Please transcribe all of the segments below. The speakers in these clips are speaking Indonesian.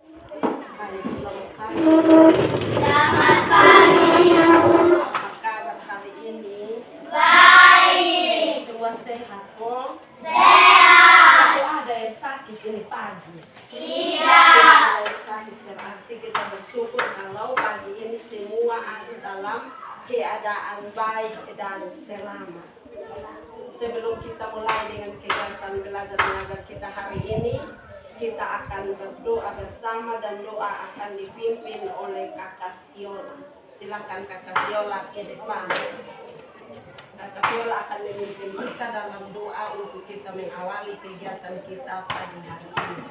Baik, selamat pagi. Selamat pagi. Apa kabar hari ini? Baik. Semua sehat kok? Sehat. Ada yang sakit ini pagi? Tidak. Ada yang sakit, berarti kita bersyukur kalau pagi ini semua ada dalam keadaan baik dan selamat. Sebelum kita mulai dengan kegiatan belajar mengajar kita hari ini, kita akan berdoa bersama dan doa akan dipimpin oleh Kakak Viola. Silakan Kakak Viola ke depan. Kakak Viola akan memimpin kita dalam doa untuk kita mengawali kegiatan kita pagi hari ini.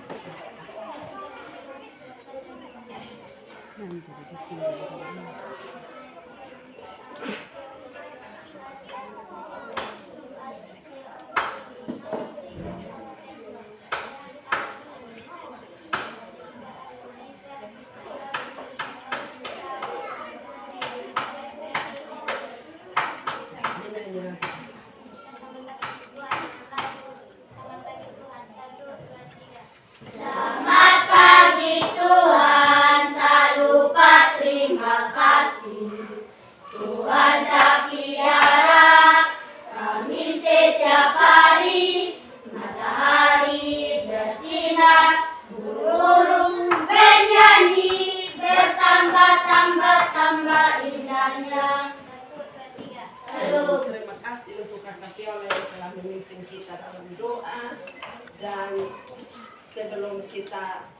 Selamat pagi Tuhan, tak lupa terima kasih. Tuhan tak piara kami setiap hari. Matahari bersinar, burung bernyanyi, bertambah-tambah indahnya. Terima kasih untuk Kakak Viola yang telah memimpin kita dalam doa. Dan sebelum kita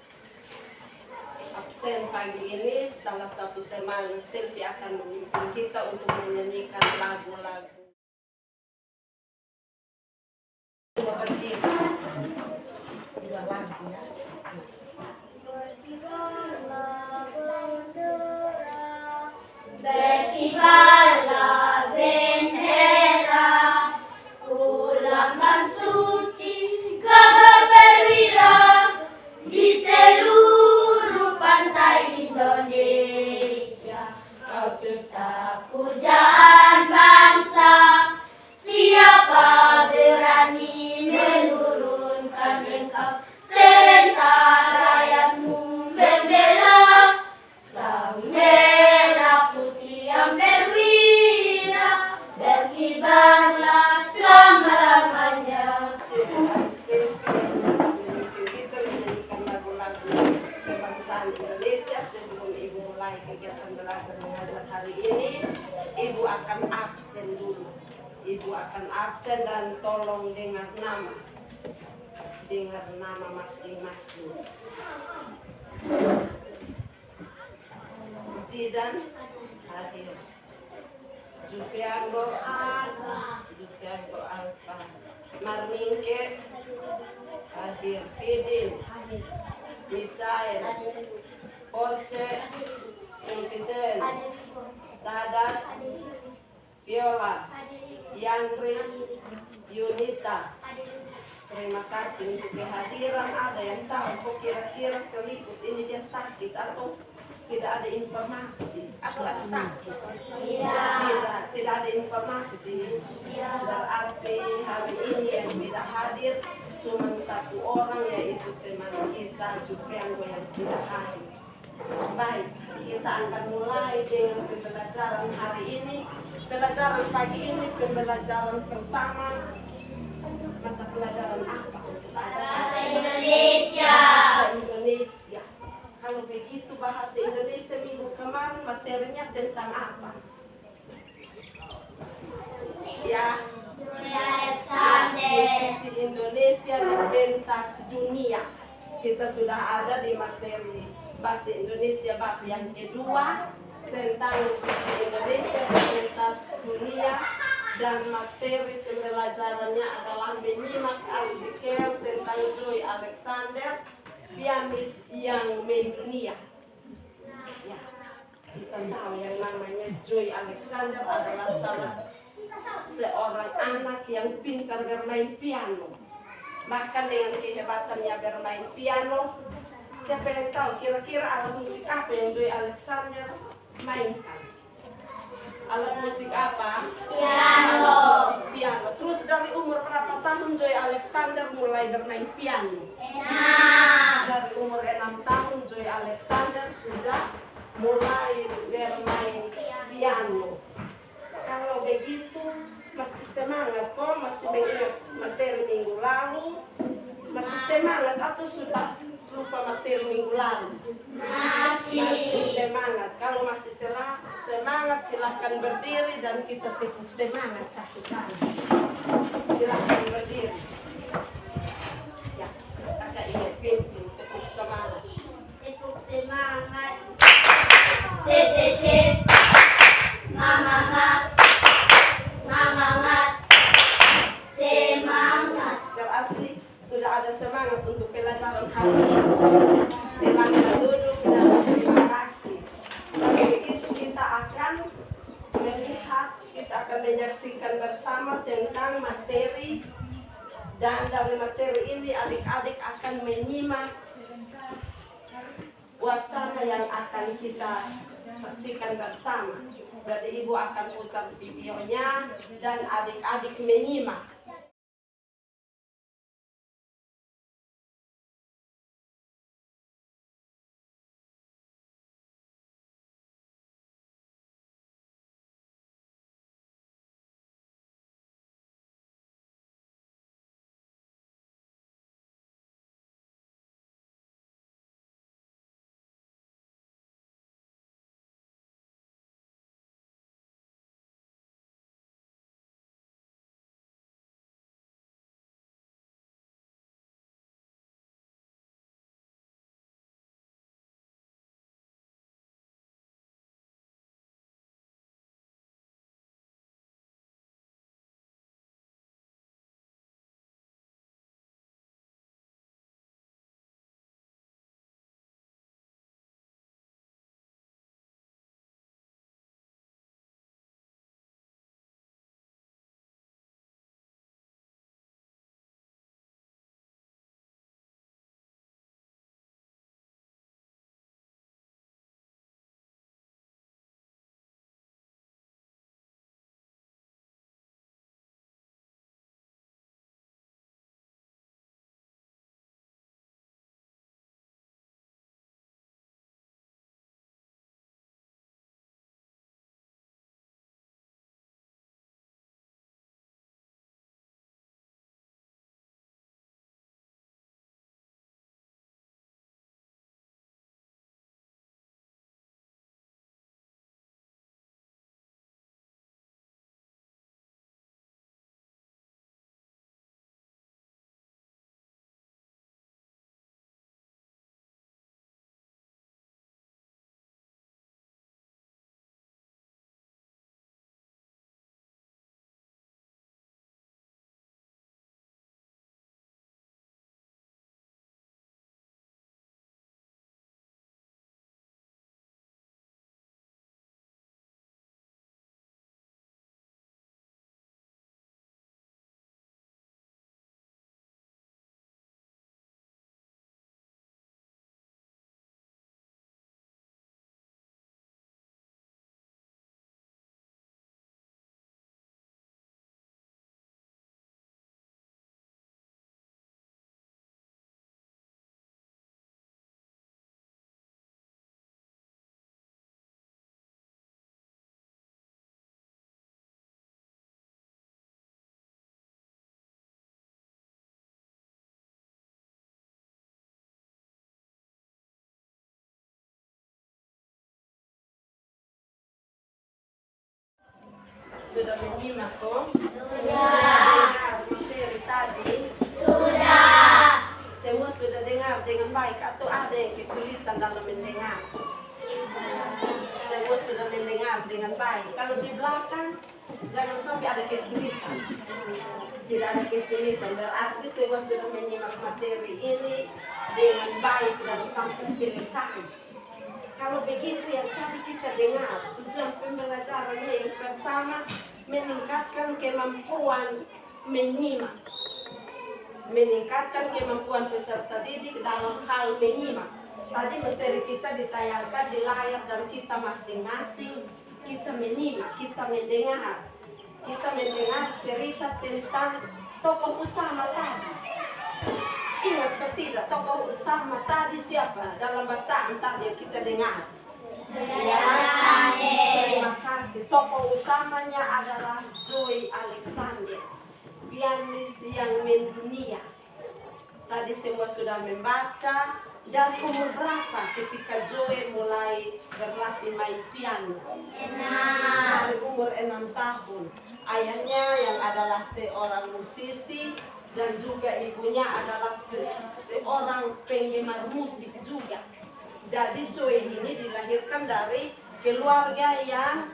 absen pagi ini, salah satu teman Sylvie akan memimpin kita untuk menyanyikan lagu-lagu. Dua lagu ya. Berkibarlah bendera, ulangkan suci gagah perwira di seluruh pantai Indonesia. Kau tetap pujaan bangsa, siapa berani menurunkan engkau? Serentak rakyatmu membela sang merah putih yang berwira, berkibarlah selama-lamanya. Kita menyanyikan lagu-lagu kebangsaan Indonesia. Sebelum Ibu mulai kegiatan belajar mengajar hari ini, Ibu akan absen dulu. Ibu akan absen dan tolong dengar nama. Dengar nama masing-masing. Zidan hadir. Jufiango Alfa. Marminke hadir. Fidin Misael Orce Sylviten Dadas Viola Yandris Yunita. Terima kasih untuk kehadiran. Ada yang tahu kok kira-kira Filipus ini dia sakit atau tidak ada informasi atau ada sakit? Tidak ada informasi. Berarti hari ini yang tidak hadir cuma satu orang, yaitu teman kita Jufiango yang tidak hadir. Baik, kita akan mulai dengan pembelajaran hari ini. Pembelajaran pagi ini pembelajaran pertama. Mata pelajaran apa? Bahasa Indonesia. Bahasa Indonesia. Kalau begitu bahasa Indonesia minggu kemarin materinya tentang apa? Ya, posisi Indonesia di pentas dunia. Kita sudah ada di materi bahasa Indonesia bab yang kedua tentang posisi Indonesia di pentas dunia. Dan materi pembelajarannya adalah menyimak artikel tentang Joy Alexander, pianis yang mendunia. Ya, kita tahu yang namanya Joy Alexander adalah salah seorang anak yang pintar bermain piano. Bahkan dengan kehebatannya bermain piano, siapa yang tahu kira-kira alat musik apa yang Joy Alexander mainkan? Alat musik apa? Piano. Alat musik piano. Terus dari umur berapa tahun Joy Alexander mulai bermain piano? 6. dari umur 6 tahun Joy Alexander sudah mulai bermain piano. Kalau begitu masih semangat kok, masih mengingat materi minggu lalu, masih semangat atau sudah lupa materi minggu lalu? Masih semangat. Kalau masih semangat silahkan berdiri dan kita tepuk semangat satu kali. Silahkan berdiri. Ya, kakak ingat pimpin tepuk semangat. Tepuk semangat. Se. Mama. Semangat. Berarti sudah ada semangat untuk pelajaran hari ini. Silakan duduk dan terima kasih. Begitu kita akan melihat, kita akan menyaksikan bersama tentang materi, dan dari materi ini adik-adik akan menyimak wacana yang akan kita saksikan bersama. Jadi ibu akan putar videonya dan adik-adik menyimak. Sudah menyimak kok? Sudah dengar materi tadi? Sudah. Semua sudah dengar dengan baik atau ada yang kesulitan dalam mendengar? Semua sudah mendengar dengan baik. Kalau di belakang jangan sampai ada kesulitan. Tidak ada kesulitan, berarti semua sudah menyimak materi ini dengan baik dan sampai selesai. Kalau begitu yang tadi kita dengar, tujuan pembelajarannya yang pertama meningkatkan kemampuan menyimak. Meningkatkan kemampuan peserta didik dalam hal menyimak. Tadi materi kita ditayangkan di layar dan kita masing-masing kita menyimak, kita mendengar. Kita mendengar cerita tentang tokoh utama tadi. ingat atau tidak tokoh utama tadi siapa dalam bacaan tadi yang kita dengar? Terima kasih. Tokoh utamanya adalah Joey Alexander, pianis yang mendunia. Tadi semua sudah membaca. Dan umur berapa ketika Joey mulai berlatih main piano? Dari umur 6 tahun. Ayahnya yang adalah seorang musisi dan juga ibunya adalah seorang penggemar musik juga. Jadi Joey ini dilahirkan dari keluarga yang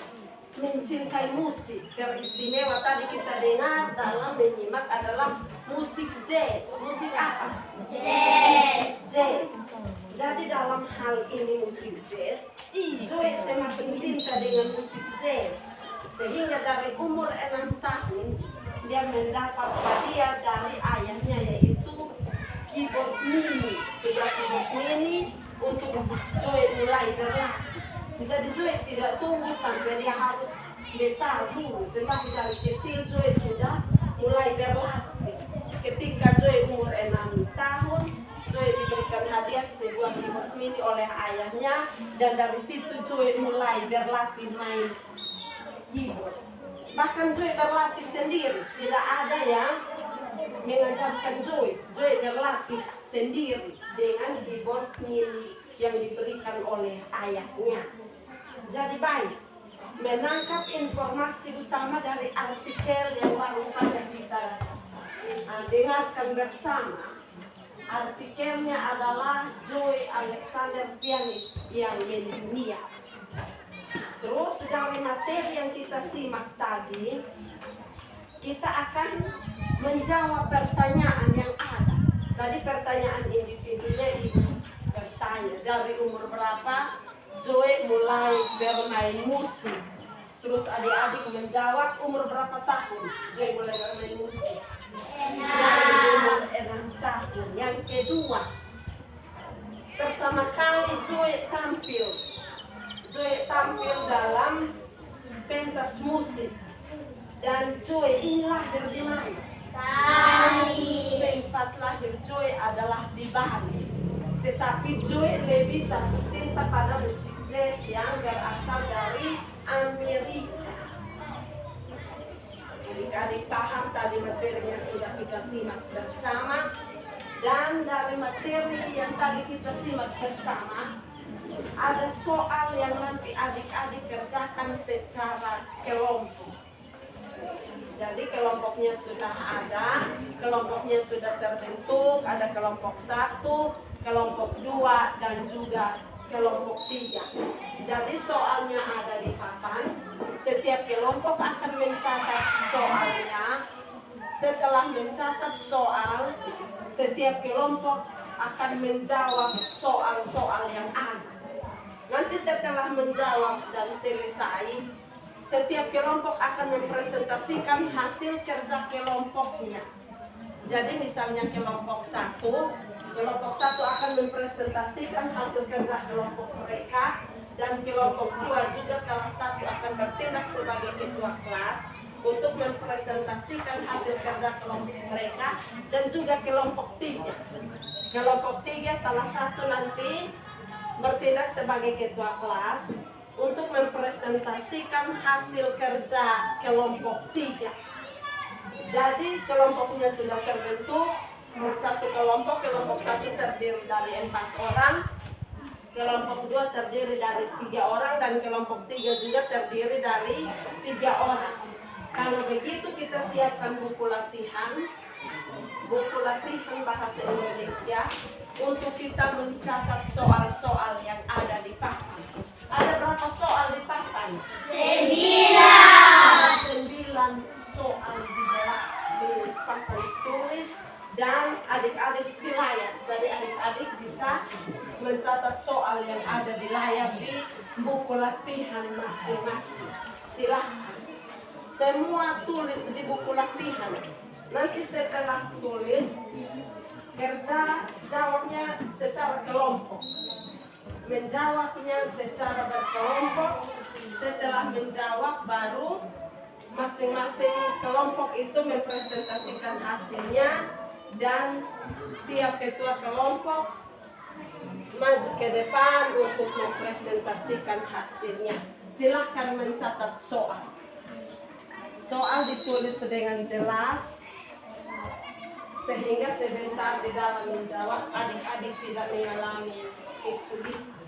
mencintai musik. Teristimewa tadi kita dengar dalam menyimak adalah musik jazz. Musik apa? Jazz. Jadi dalam hal ini musik jazz, Joey semakin cinta dengan musik jazz. Sehingga dari umur 6 tahun dia mendapat hadiah dari ayahnya yaitu keyboard mini. Sebuah keyboard mini untuk Joey mulai berlatih. Jadi Joey tidak tunggu sampai dia harus besar dulu, tetapi dari kecil Joey sudah mulai berlatih. Ketika Joey umur 6 tahun, Joey diberikan hadiah sebuah keyboard mini oleh ayahnya, dan dari situ Joey mulai berlatih main keyboard. Bahkan Joey berlatih sendiri, tidak ada yang mengajarkan Joey. Joey berlatih sendiri dengan keyboard mini yang diberikan oleh ayahnya. Jadi baik, menangkap informasi utama dari artikel yang baru saja kita dengarkan bersama. Artikelnya adalah Joey Alexander, pianis yang mendunia. Terus dari materi yang kita simak tadi, kita akan menjawab pertanyaan yang ada. Tadi pertanyaan individunya itu bertanya dari umur berapa Joey mulai bermain musik. Terus adik-adik menjawab umur berapa tahun Joey mulai bermain musik. Dari umur 6 tahun. Yang kedua, pertama kali Joey tampil dalam pentas musik. Dan Joey ini lahir di mana? Tempat lahir Joey adalah di Bali. Tetapi Joey lebih jatuh cinta pada musik jazz yang berasal dari Amerika. Adik-adik paham tadi materinya sudah kita simak bersama. Dan dari materi yang tadi kita simak bersama, ada soal yang nanti adik-adik kerjakan secara kelompok. Jadi kelompoknya sudah ada, kelompoknya sudah terbentuk, ada kelompok 1, kelompok 2, dan juga kelompok 3. Jadi soalnya ada di papan. Setiap kelompok akan mencatat soalnya. Setelah mencatat soal, setiap kelompok akan menjawab soal-soal yang ada. Nanti setelah menjawab dan selesai, setiap kelompok akan mempresentasikan hasil kerja kelompoknya. Jadi misalnya kelompok 1 akan mempresentasikan hasil kerja kelompok mereka, dan kelompok 2 juga salah satu akan bertindak sebagai ketua kelas untuk mempresentasikan hasil kerja kelompok mereka, dan juga kelompok 3. Kelompok 3 salah satu nanti bertindak sebagai ketua kelas untuk mempresentasikan hasil kerja kelompok 3. Jadi kelompoknya sudah terbentuk. Satu kelompok 1 terdiri dari 4 orang, kelompok 2 terdiri dari 3 orang, dan kelompok 3 juga terdiri dari 3 orang. Kalau begitu kita siapkan buku latihan bahasa Indonesia untuk kita mencatat soal-soal yang ada di papan. Ada berapa soal di papan? 9 soal di papan tulis, dan adik-adik di layar. Jadi adik-adik bisa mencatat soal yang ada di layar di buku latihan masing-masing. Silahkan semua tulis di buku latihan. Nanti setelah tulis, kerja jawabnya secara kelompok. Menjawabnya secara berkelompok. Setelah menjawab, baru masing-masing kelompok itu mempresentasikan hasilnya dan tiap ketua kelompok maju ke depan untuk mempresentasikan hasilnya. Silakan mencatat soal. Soal ditulis dengan jelas sehingga sebentar di dalam menjawab adik-adik tidak mengalami kesulitan.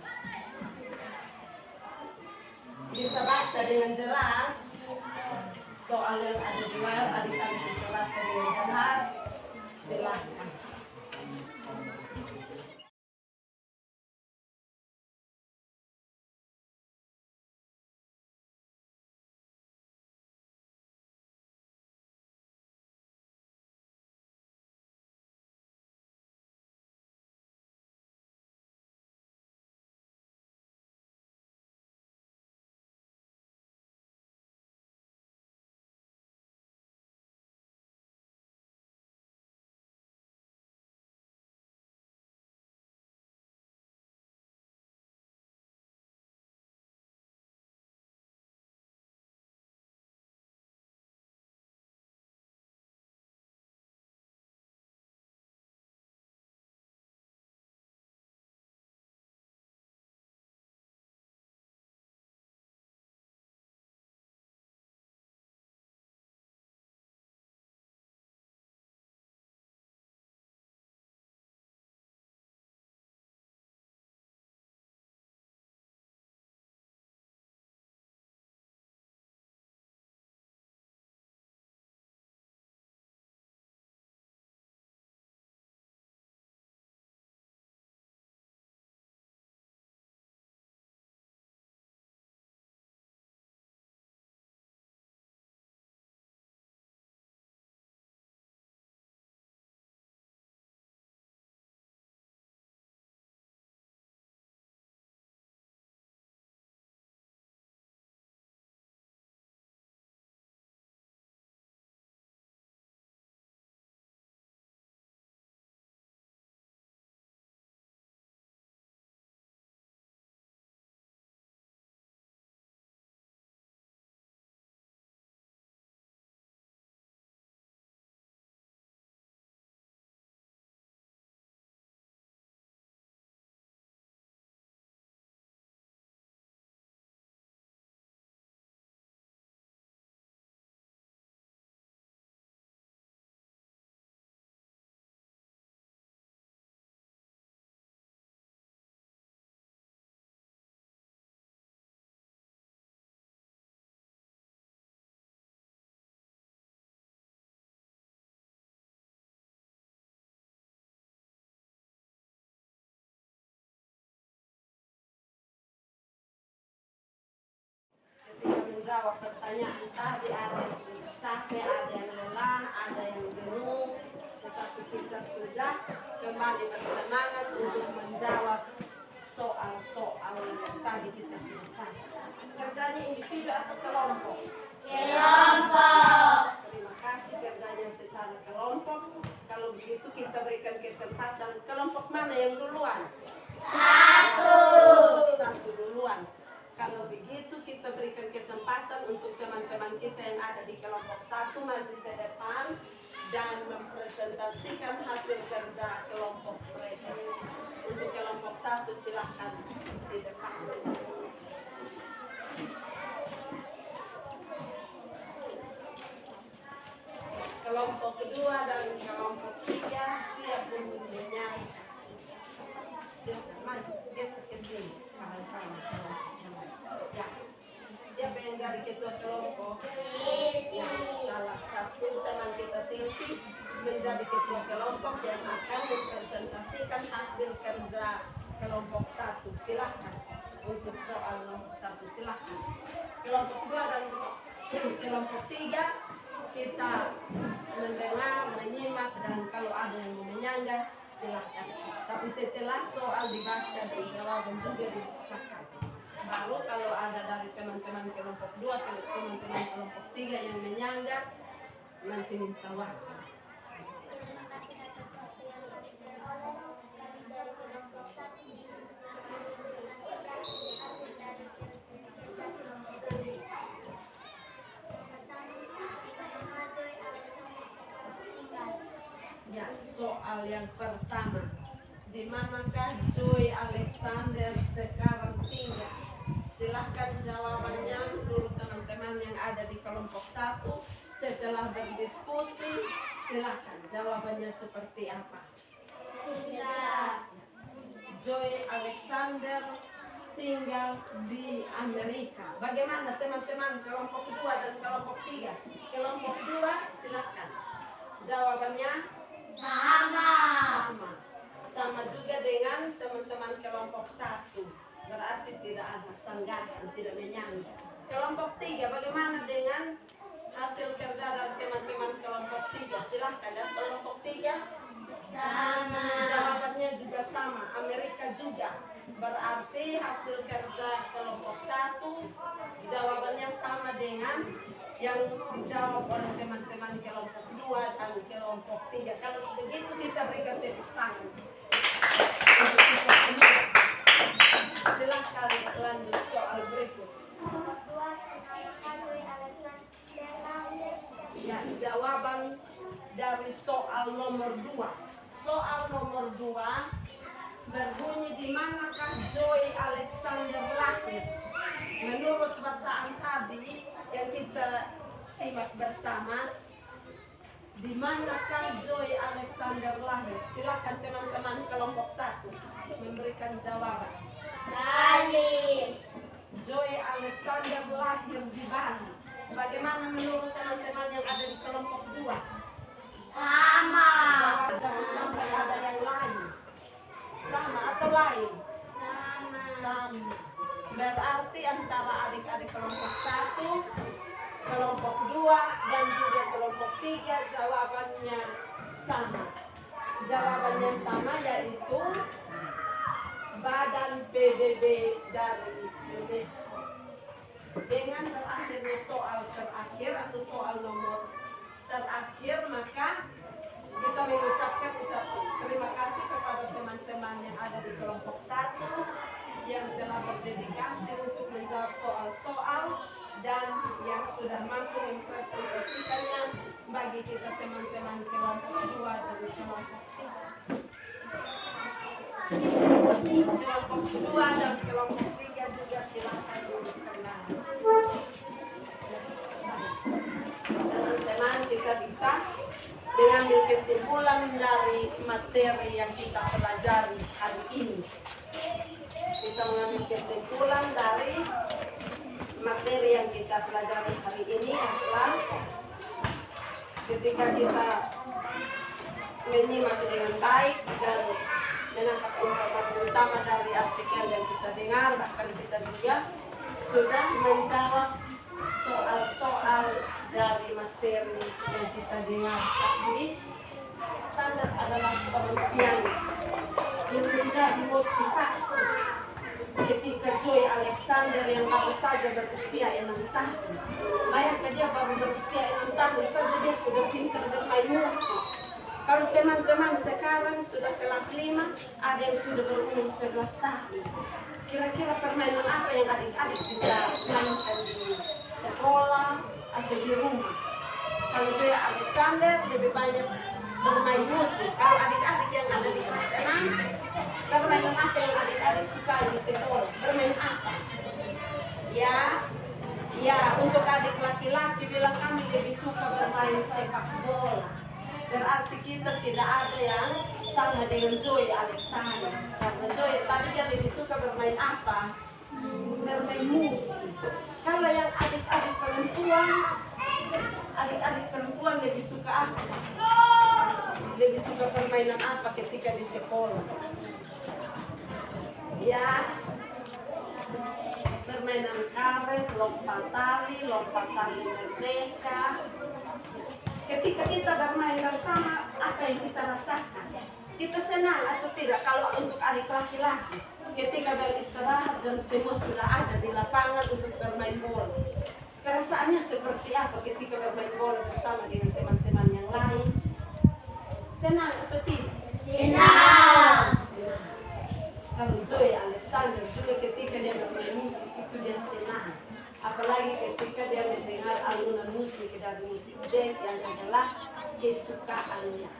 Bisa baca dengan jelas soal yang ada di layar, adik-adik bisa baca dengan jelas. Silakan. Ketika menjawab pertanyaan tadi ada yang sudah capek, ada yang lelah, ada yang jenuh, tetapi kita sudah kembali bersemangat untuk menjawab soal-soal yang tadi kita sudah cari. Kerjanya individu atau kelompok? Kelompok. Terima kasih, kerjanya secara kelompok. Kalau begitu kita berikan kesempatan kelompok mana yang duluan? Satu duluan. Kalau begitu kita berikan kesempatan untuk teman-teman kita yang ada di kelompok 1 maju ke depan dan mempresentasikan hasil kerja kelompok mereka. Untuk kelompok 1 silahkan di depan. Kelompok kedua dan kelompok 3 siap untuk menyanyi. Silakan maju, geser ke sini. Ya. Siapa yang jadi ketua kelompok? Ya, salah satu teman kita Silvi menjadi ketua kelompok yang akan mempresentasikan hasil kerja kelompok 1. Silahkan untuk soal nomor 1, silahkan. Kelompok 2 dan kelompok 3 kita mendengar, menyimak, dan kalau ada yang mau menyanggah silahkan. Tapi setelah soal dibaca dan jawaban juga dibacakan, baru kalau ada dari teman-teman kelompok 2 ke teman-teman kelompok 3 yang menyanggah, nanti minta waktu. Ya, soal yang pertama. Di manakah Joy Alexander sekarang tinggal? Silahkan jawabannya menurut teman-teman yang ada di kelompok 1. Setelah berdiskusi, silahkan jawabannya seperti apa. Joy Alexander tinggal di Amerika. Bagaimana teman-teman kelompok 2 dan kelompok 3? Kelompok 2 silahkan. Jawabannya sama juga dengan teman-teman kelompok 1. Berarti tidak ada sanggahan, tidak menyangga. Kelompok 3 bagaimana dengan hasil kerja dari teman-teman kelompok 3? Silahkan. Dan kelompok 3 Sama. jawabannya juga sama, Amerika juga. Berarti hasil kerja kelompok 1 jawabannya sama dengan yang dijawab oleh teman-teman kelompok 2 dan kelompok 3. Kalau begitu kita berikan tepuk tangan untuk kita semua. Silahkan lanjut soal berikut. Ya, jawaban dari soal nomor 2. Soal nomor 2 berbunyi, di manakah Joy Alexander lahir? Menurut bacaan tadi yang kita simak bersama, di manakah Joy Alexander lahir? Silakan teman-teman kelompok 1 memberikan jawaban. Bali. Joy Alexander lahir di Bali. Bagaimana menurut teman-teman yang ada di kelompok 2? Sama. Jangan sampai ada yang lain. Sama atau lain? Sama. Berarti antara adik-adik kelompok 1, kelompok 2 dan juga kelompok 3 jawabannya sama. Jawabannya sama, yaitu Badan PBB dari UNESCO. Dengan berakhirnya soal terakhir atau soal nomor terakhir, maka kita mengucapkan terima kasih kepada teman-teman yang ada di kelompok 1 yang telah berdedikasi untuk menjawab soal-soal dan yang sudah mampu mempresentasikannya bagi kita teman-teman kelompok 2 dan kelompok 3. Kelompok 2 dan kelompok 3 juga silakan berkenalan. Teman-teman, kita bisa mengambil kesimpulan dari materi yang kita pelajari hari ini. Kita mengambil kesimpulan dari materi yang kita pelajari hari ini adalah ketika kita menyimak dengan baik dan menangkap informasi utama dari artikel yang kita dengar, bahkan kita juga sudah menjawab soal-soal dari materi yang kita dengar. Tapi standar adalah seorang pianis yang menjadi motivasi ketika Joy Alexander yang baru saja berusia 6 tahun. Bayangkan dia baru berusia 6 tahun saja dia sudah pintar bermain musik. Kalau teman-teman sekarang sudah kelas 5, ada yang sudah berumur 11 tahun. Kira-kira permainan apa yang adik-adik bisa mainkan di sekolah atau di rumah? Kalau Joy Alexander lebih banyak bermain musik. Kalau adik-adik yang ada di kelas 6, permainan apa yang adik-adik suka di sekolah? Bermain apa? Ya, untuk adik laki-laki bilang kami lebih suka bermain sepak bola. Berarti kita tidak ada yang sama dengan Joy Alexander. Karena Joy tadi dia lebih suka bermain apa? Bermain musik. Kalau yang adik-adik perempuan lebih suka apa? Lebih suka permainan apa ketika di sekolah? Ya, permainan karet, lompat tali merdeka. Ketika kita bermain bersama, apa yang kita rasakan? Kita senang atau tidak? Kalau untuk adik laki-laki, ketika beristirahat dan semua sudah ada di lapangan untuk bermain bola, perasaannya seperti apa ketika bermain bola bersama dengan teman-teman yang lain? Senang atau tidak? Senang. Kalau Joy Alexander juga ketika dia bermain musik itu dia senang. Apalagi ketika dia mendengar alunan musik dari musik jazz yang adalah kesukaannya.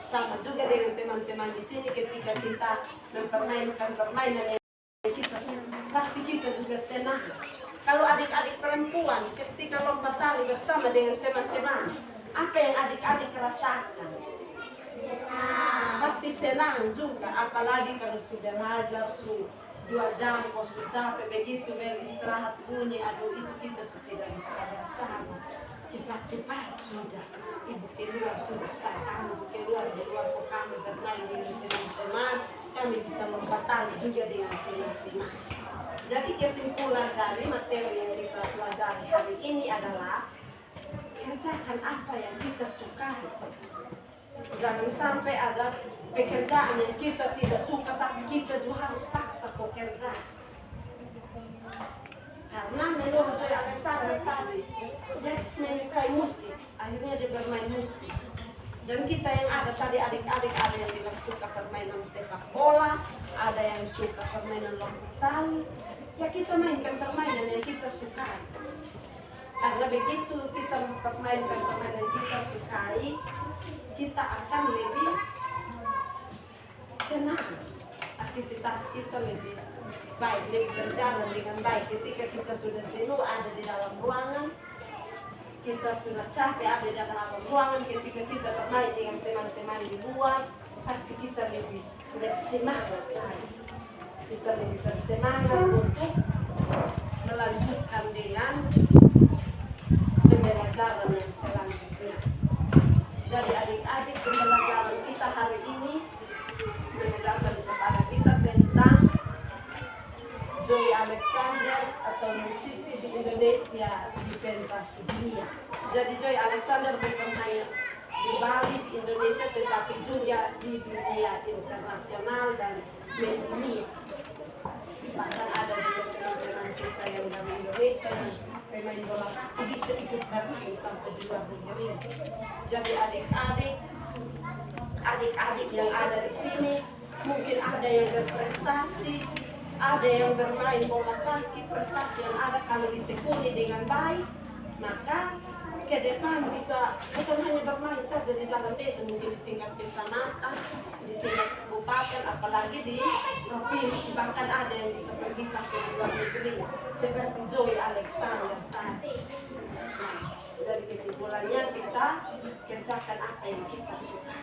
Sama juga dengan teman-teman di sini ketika kita mempermainkan permainan yang kita pasti kita juga senang. Kalau adik-adik perempuan ketika lompat tali bersama dengan teman-teman, apa yang adik-adik rasakan? Pasti senang juga, apalagi kalau sudah ngajar 2 jam, kau sudah capek begitu beristirahat bunyi, aduh itu kita sudah tidak bisa bersama. Cepat-cepat sudah, ibu keluar sudah supaya kami keluar di luar kami bermain dengan teman-teman, kami bisa lompat tali juga dengan teman-teman. Jadi kesimpulan dari materi yang kita pelajari hari ini adalah kerjakan apa yang kita sukai. Jangan sampai ada pekerjaan yang kita tidak suka tapi kita juga harus paksa bekerja. Karena menurut saya Alexander tadi dia menyukai musik, akhirnya dia bermain musik. Dan kita yang ada tadi adik-adik ada yang bilang suka permainan sepak bola, ada yang suka permainan lompat tali. Ya kita mainkan permainan yang kita sukai. Karena begitu kita mempermainkan permainan yang kita sukai, kita akan lebih senang, aktivitas kita lebih baik, lebih berjalan dengan baik. Ketika kita sudah jenuh ada di dalam ruangan, kita sudah capek ada di dalam ruangan, ketika kita bermain dengan teman-teman di luar, pasti kita lebih bersemangat lagi. Kita lebih bersemangat untuk melanjutkan dengan pembelajaran yang selanjutnya. Jadi adik-adik, pembelajaran kita hari ini mengajarkan kepada kita tentang Joey Alexander atau musisi di Indonesia di pentas dunia. Jadi Joey Alexander bukan hanya di Bali, di Indonesia, tetapi juga di dunia internasional dan mendunia. Bahkan ada juga teman-teman kita yang dari Indonesia yang pemain bola kaki bisa ikut bermain sampai di luar negeri. Jadi adik-adik yang ada di sini mungkin ada yang berprestasi, ada yang bermain bola kaki, prestasi yang ada kalau ditekuni dengan baik, maka ke depan bisa bukan hanya bermain saja di dalam desa, mungkin di tingkat kecamatan, di tingkat kabupaten, apalagi di provinsi, bahkan ada yang bisa pergi sampai di luar negeri seperti Joey Alexander tadi. Dari kesimpulannya kita kerjakan apa yang kita suka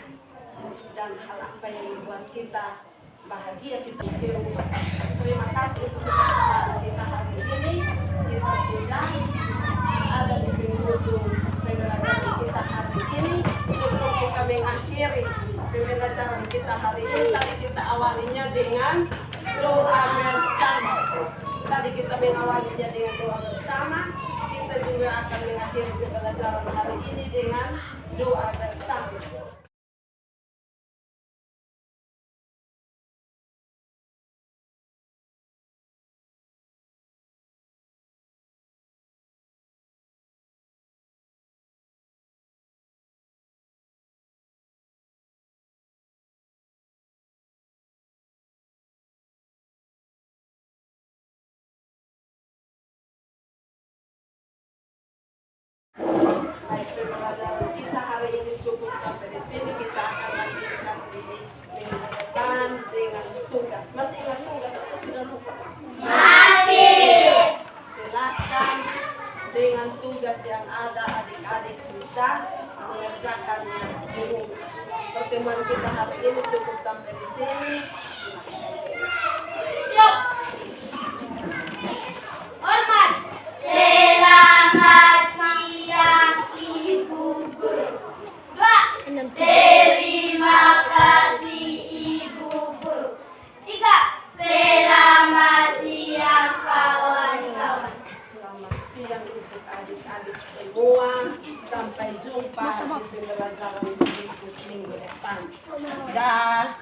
dan hal apa yang membuat kita bahagia kita. Terima kasih untuk kebersamaan kita hari ini. Kita sudah ada di penghujung pembelajaran kita hari ini. Sebelum kita mengakhiri pembelajaran kita hari ini, tadi kita awalinya dengan doa bersama. Tadi kita mengawalinya dengan doa bersama. Kita juga akan mengakhiri pembelajaran hari ini dengan doa bersama. Pembelajaran kita hari ini cukup sampai di sini. Kita akan lanjutkan di minggu depan dengan tugas. Masih ingat tugas atau sudah lupa? Masih. Silakan dengan tugas yang ada adik-adik bisa mengerjakannya di rumah. Pertemuan kita hari ini cukup sampai di sini. Siap. Hormat. Selamat siang Ibu Guru. 2. Terima kasih Ibu Guru. 3. Selamat siang kawan-kawan. Selamat siang untuk adik-adik semua. Sampai jumpa di pembelajaran minggu depan. Dah.